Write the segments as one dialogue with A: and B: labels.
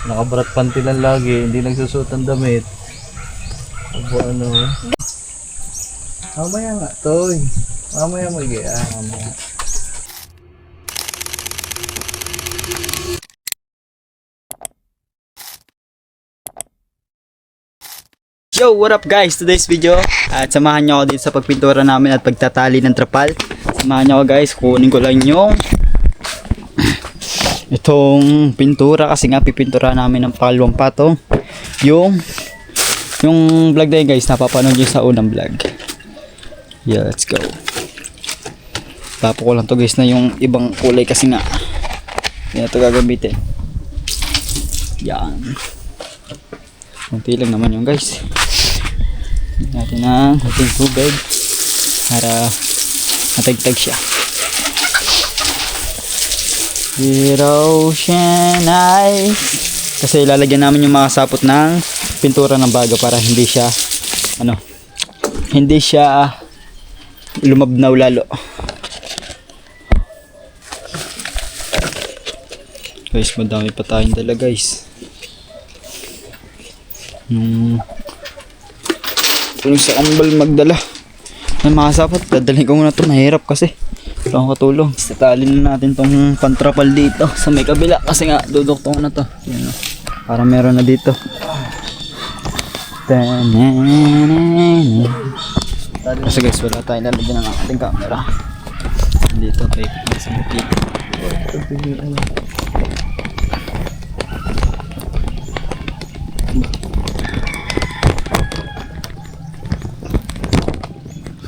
A: Nakabarat panty lang lagi, hindi nagsusuot ng damit. Ano? Mamaya nga, Toy. Mamaya mo mamaya.
B: Yo, what up guys? Today's video at samahan nyo ako dito sa pagpintura namin at pagtatali ng trapal. Samahan nyo ako guys, kunin ko lang yung itong pintura kasi nga pipintura namin ng pangalawang patong yung vlog na yun guys, napapanood nyo sa unang vlog. Yeah, let's go. Tapo ko lang to guys na yung ibang kulay kasi nga yan ito gagamitin. Yan, kunti lang naman yung guys. Natin ang ating tubig para matagtag siya. Ocean ice. Kasi ilalagyan namin yung mga sapot ng pintura ng baga para hindi siya hindi siya lumabnaw lalo. Guys, madami pa tayong dala guys. Kung sa kambal magdala ng mga sapot, dadalhin ko muna ito, mahirap kasi ito ang katulong. Tatalin na natin tong pantrapal dito sa may kabila kasi nga duduktong na to. Yan, para meron na dito. Kasi guys, wala tayong lalagyan ng ating camera dito kay sa butik.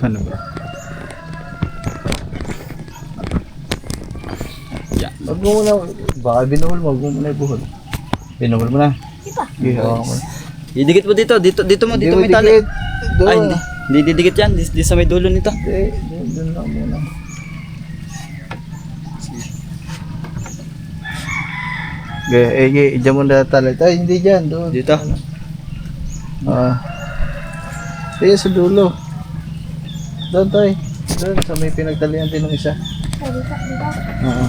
A: Ano ba?
B: Yan.
A: Wag mo muna, baka binuhol mo, wag mo muna ibuhol. Binuhol mo na. Sige, hawakan mo na.
B: Idikit mo dito may tali. Ay, hindi didikit yan, di sa may dulo nito.
A: Hindi, doon lang muna. Okay, dyan mo na tali. Ay, hindi dyan, doon.
B: Dito.
A: Sige, sa dulo. Doon tayo. Doon sa may pinagtalian din ng isa. Oo.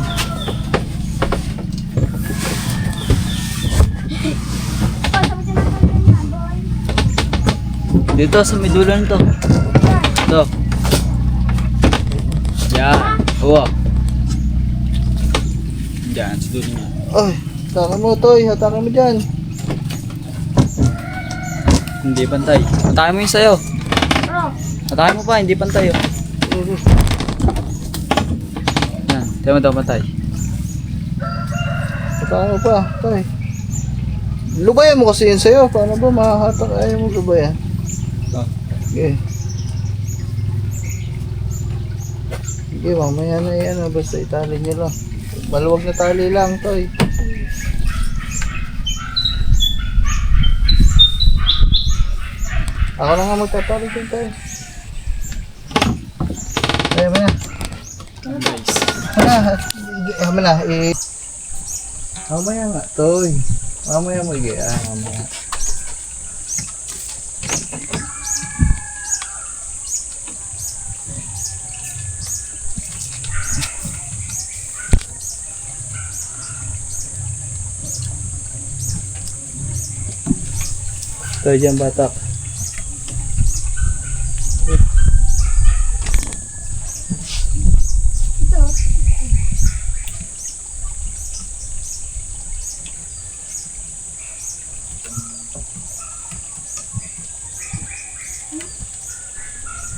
B: Dito sa may dulo nito. Ito. Yan. Uwa. Yan, sa dulo niya.
A: Ay, hatakan mo, Toy. Hatakan mo dyan.
B: Hindi pantay. Hatakin mo yung sayo. Hatakin mo pa, hindi pantay oh. Yan, tayo mo daw pantay.
A: Hatakan mo pa, Toy. Lubayan mo kasi yun sa'yo. Paano ba mahahatak? Ayaw mo lubayan. Sige. Sige, mamaya na yan. Basta itali nyo lang. Maluwag na tali lang, Toy. Ako na nga magtatali dyan, Toy. Ayaw mo na. Ayaw mo na. Mamaya nga, Toy. Mamaya mo mamaya. Toy dyan, batak.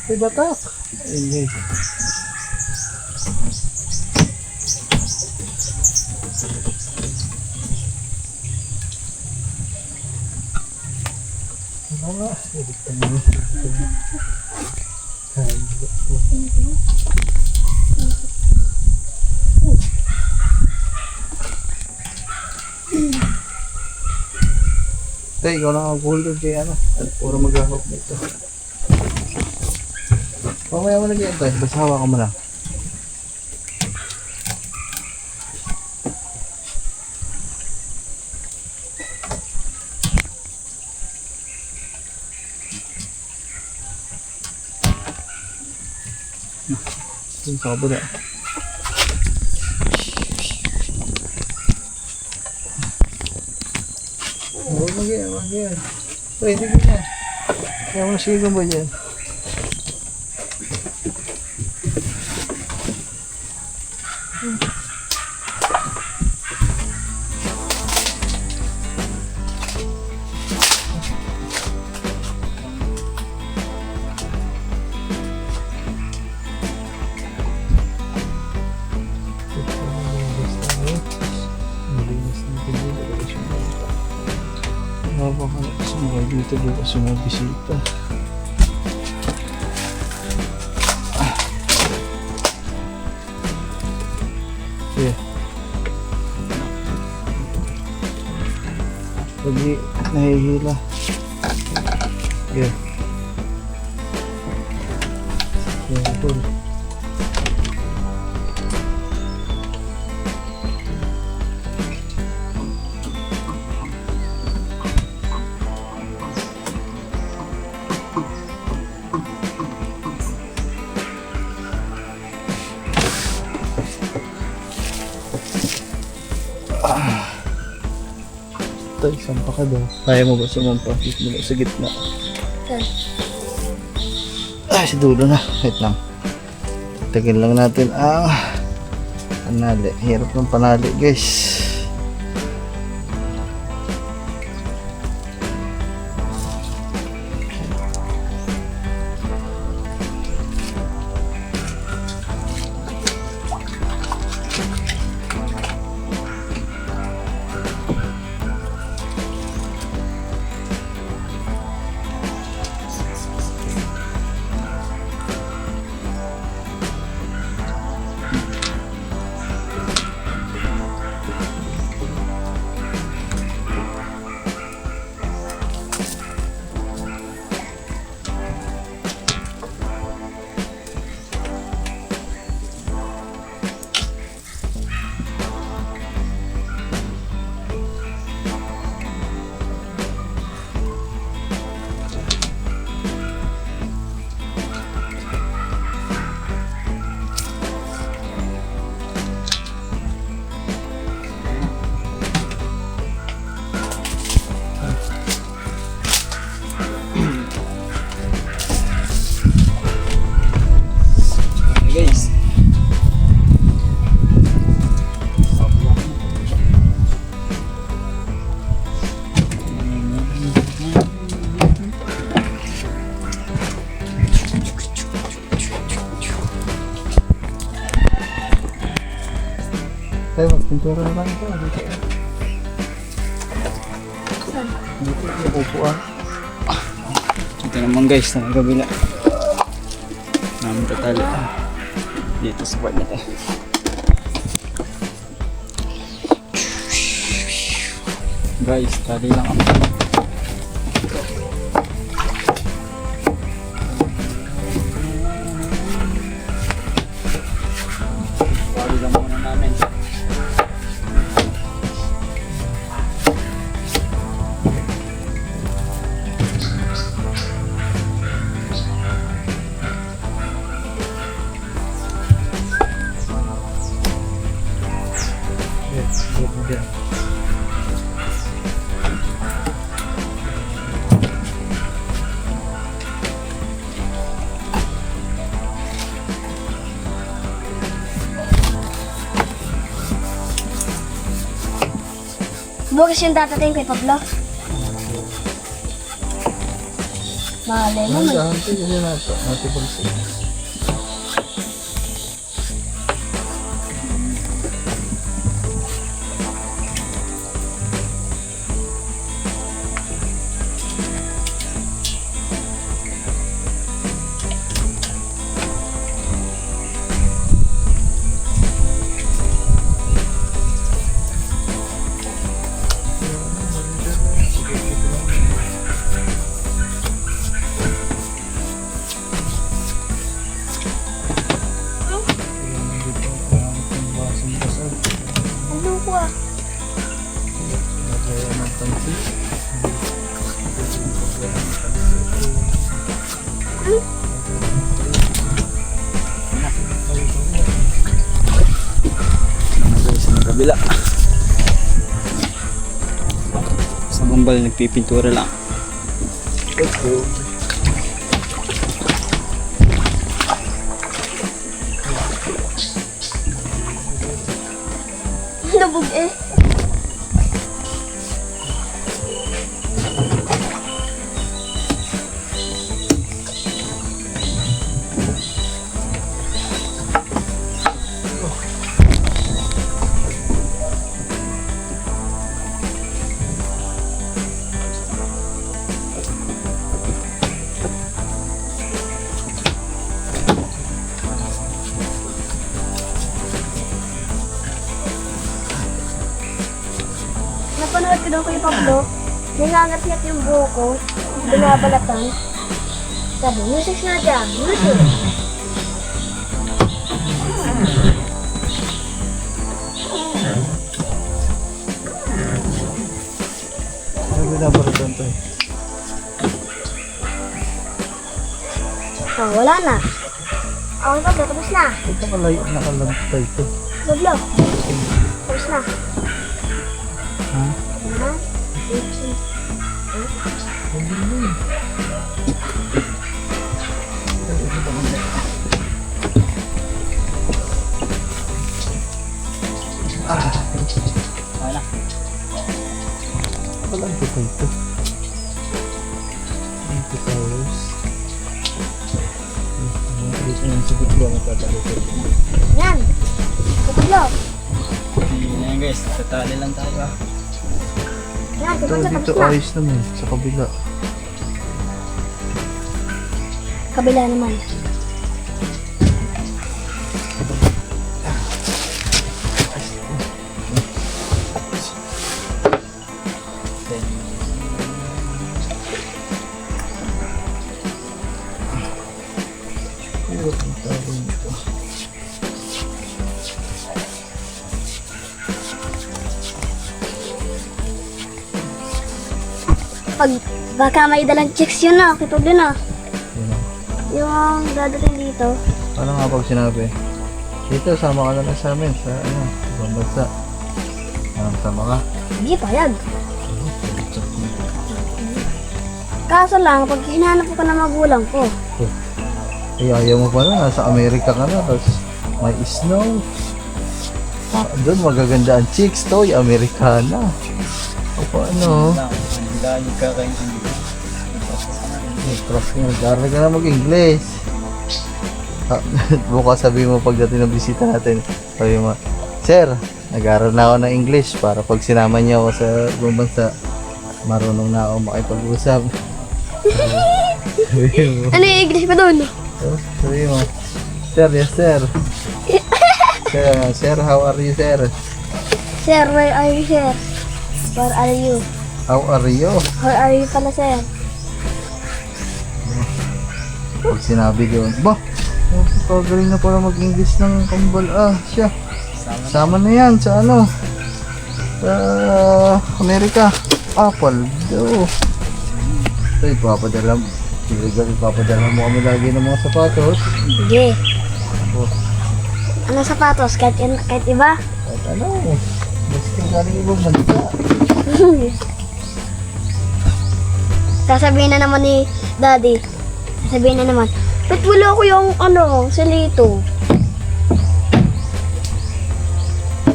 A: Toy, batak. Ayun. Tay, ikaw na mag-hold kay ano. Puro mag-hawak nito. Mamaya mo lagyan, Tay. Basta hawakan mo lang. Yung sa kabila. Oo, mag-yan. Pwede ka na. Kaya mo nasigang ba dyan? Baka sumagay dito bukas yung mga bisita. Yeah. Pagi nahihila. Yeah. Yeah, cool. Tay, sampa ka daw. Kaya mo ba sumampa? Dito mo sa gitna. Ay, si dulo na. Wait lang. Tagal lang natin. Panali. Hirap ng panali, guys.
B: Guys.
A: Tayo, magpintura na lang ito. Dito. Dito, yung upuan.
B: Ito naman guys, sa kabila. Namin tatali. Dito sa part na to. Guys, tali lang ako. Tali lang muna namin.
C: Bukas yung datating kay Pablo. Malay mo man.
A: Dahan tayo kasi natin pagsin.
C: Ano ko ah?
B: Guys, sa kabila. Sa kambal, nagpipintura lang.
A: Let's go.
C: Lubog eh. Napanood ko daw kay Pablo, nangangat-ngat yung buhok ko, binabalatan. Sabi, music na dyan, music.
A: Ano binabaratan to eh?
C: Oh, wala na. Okay, Pablo, tapos na.
A: Ito nakalagtay to.
C: Pablo, tapos na.
A: Ha?
C: Ha?
B: Wala.
A: Nakalagtay ito. Ito towers. Ito yung sagot ko ang tatalipin.
C: Yan. Pablo.
B: Ayan guys, tatali lang tayo ah.
C: Yan,
A: Ito
C: Pablo,
A: dito
C: tapos na.
A: ayos naman sa kabila.
C: Kabila naman.
A: Hirap ang tawag nito.
C: Pag baka may dalang chicks yun na, kito din ah.
A: Yun o.
C: Yung dadating dito.
A: Ano nga pag sinabi? Dito, sama ka na lang sa amin sa ano, ibang bansa. Sama ka.
C: Hindi payag. Kaso lang, pag hinanap ko ka ng magulang ko,
A: Eh, ayaw mo pa na, nasa Amerika ka na, tapos may snow. Doon magaganda ang chicks, toy, Amerikana. O paano?
B: Lagi ka kayong hindi.
A: Trust mo, nag-aaral ka na mag-English. Bukas sabi mo pagdating ng bisita natin, sabi mo, Sir, nag-aaral na ako ng English para pag sinama niyo ako sa ibang bansa, marunong na ako makipag-usap. Sabi mo,
C: ano yung English pa doon?
A: sabi mo, Sir, yes sir. Sir, how are you, sir?
C: Sir, where are you, sir? Where are you?
A: How are you?
C: Where are you pala, sir?
A: Pag sinabi ko, kagaling na pala mag-English ng kambal. Siya. Sama na yan sa ano, sa Amerika. Paldo. Ito, ipapadala mo kami lagi ng mga sapatos.
C: Sige.
A: Oh,
C: Ano sapatos? Kahit iba?
A: at ano, basta galing ibang bansa.
C: Sasabihin na naman ni Daddy. Sasabihin na naman, ba't wala ko yung ano, silito?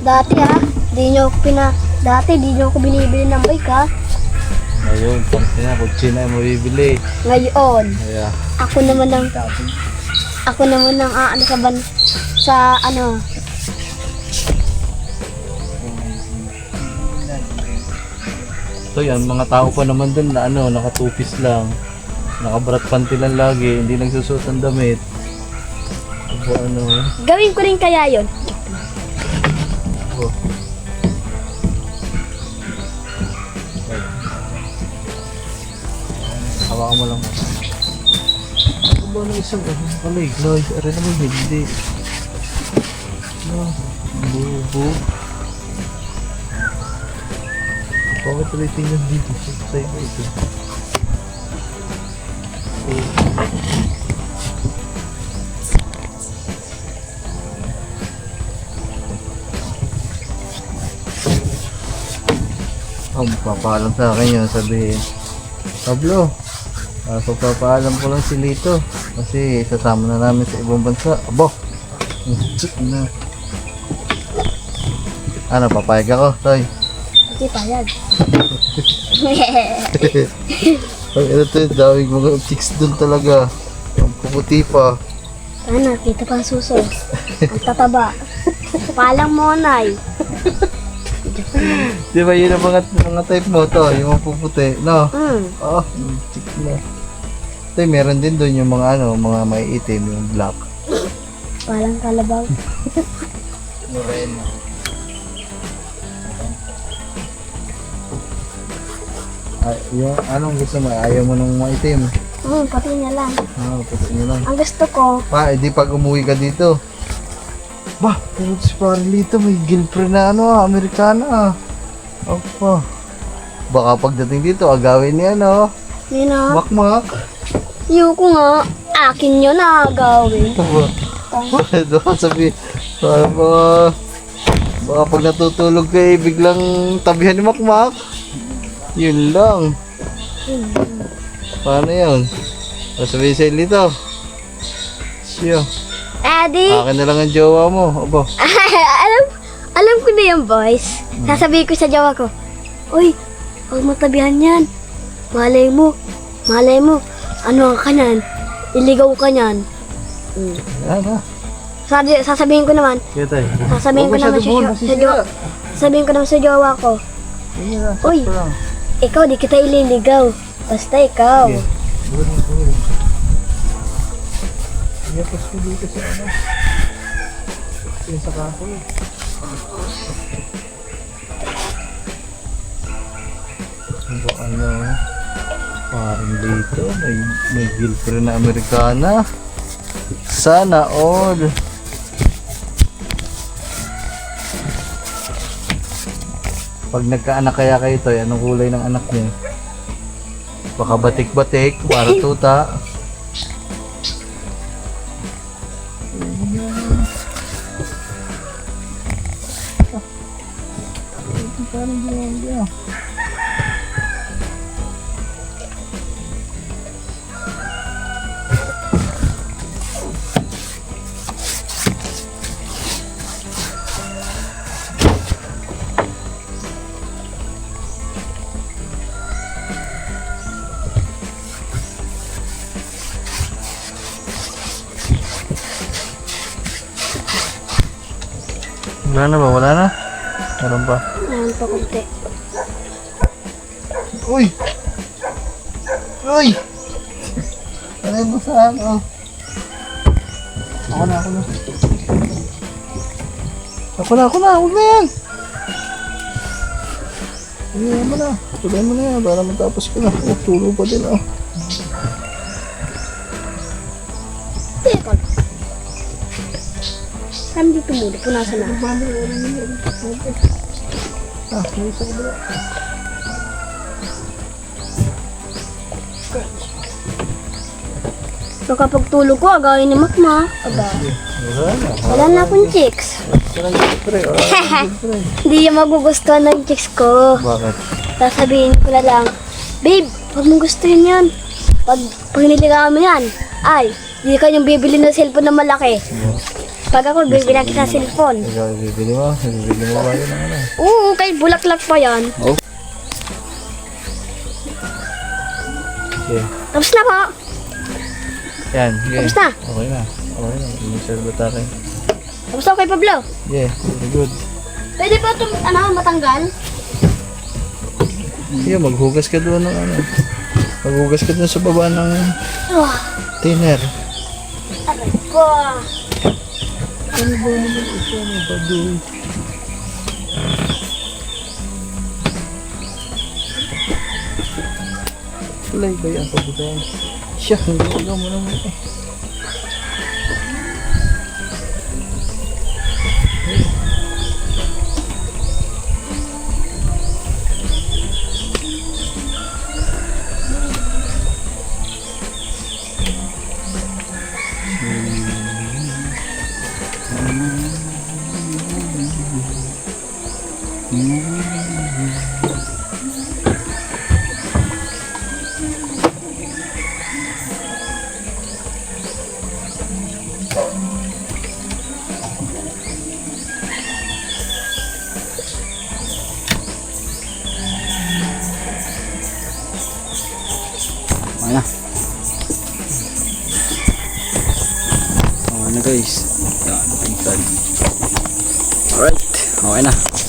C: Dati di nyo ako binibili ng bike ha.
A: Ayun, pangkin na, kung China yung mabibili.
C: Ngayon,
A: Kaya,
C: ako naman ang ano sa ano.
A: ito yan, mga tao pa naman dun na ano, nakatupis lang. Nakabrat panty lang lagi, hindi nagsusuot ng damit. Ano,
C: Gawin ko rin kaya yon.
A: oh. Hawakan mo lang. Ano ba na isang kaligloy? Aray naman hindi. Bubo. Bakit ulit tingnan dito sa iba ito? Magpapaalam sa akin yun, sabihin, Pablo, pagpapaalam ko lang si Lito kasi sasama na namin sa ibang bansa. Abo, na. Ano, papayag ako, Toy?
C: Hindi payag.
A: Ang ito to, daming mga chicks dun talaga. Ang puputi pa.
C: Sana, kita pa ang suso. Ang tataba. Palang monay.
A: Di ba yun ang mga type mo to, yung mga puputi, no? Oo, chick na. Ito, meron din doon yung mga ano, mga may itim, yung black.
C: Palang kalabaw.
A: Moreno. Ay, yung anong gusto mo? Ayaw mo nung maitim?
C: Pati niya lang.
A: Puti nyo lang.
C: Ang gusto ko,
A: Pa, edi pag umuwi ka dito. Bah, pero si Parlito may girlfriend na ano Amerikana Opo. Baka pagdating dito, agawin niya no?
C: yun na.
A: Makmak.
C: Yuko nga. Akin yun na gawin.
A: Baka sabi, baka pag natutulog ka biglang tabihan ni Makmak. Yun lang. Paano yun? Sabihin sa Lito. Siya.
C: Eddie,
A: Akin na lang ang jowa mo. Aba.
C: alam ko na yung boys. Sasabihin ko sa jowa ko, uy, huwag mo tabihan yan. Malay mo, ano ka nyan? Iligaw ka nyan.
A: Yan ha.
C: Sasabihin ko naman,
A: Kaya tayo.
C: sasabihin ko naman sasabihin ko naman sa jowa ko, Uy. ikaw di kita ililigaw. Basta ikaw.
A: Okay. Iyapas ko dito sa ano. Sa kahoy. Ano? Parang dito. May girlfriend na Amerikana. Sana all. Pag nagkaanak kaya kayo to, anong kulay ng anak niya? Baka batik-batik, para tuta. Wala na ba? Wala na? Meron pa.
C: Meron pa kunti.
A: Uy! Uy! Ano mo sa ano? Ako na. Huwag na yan! Tuloy mo na yan para matapos ko na. Tulo pa din oh.
C: Teka. Saan dito muna? Punasan na.
A: May isa ba?
C: Makapagtulog ko, agawin ni Makma. Aba, wala na akong chicks. Hindi yung magugustuhan ng chicks ko.
A: Bakit?
C: Sasabihin ko na lang, babe, huwag mong gustuhin yan. Pag niligawan mo yan, ay, hindi ka yung bibili ng cellphone na malaki. Pag ako, bibilang kita cellphone.
A: Ikaw bibili mo? Bibili mo ba yun ng ano?
C: Oo, kahit bulaklak pa yan.
B: Oh.
A: Okay.
C: Tapos na po.
A: Yan. Okay.
C: Tapos na.
A: Okay na. Mag-serve tayo.
C: Tapos na kay Pablo.
A: Yeah, very good.
C: Pwede ba itong matanggal?
A: Yeah, maghugas ka doon ng ano. Maghugas ka doon sa baba ng thinner.
C: Aray ko.
A: Ano ba naman ito? Ano ba doon? Kulay ba yan? Pagbutan. Siya, hindi ko mo naman eh.
B: Okay na. Okay na guys. Yan, tingnan. Alright, okay na.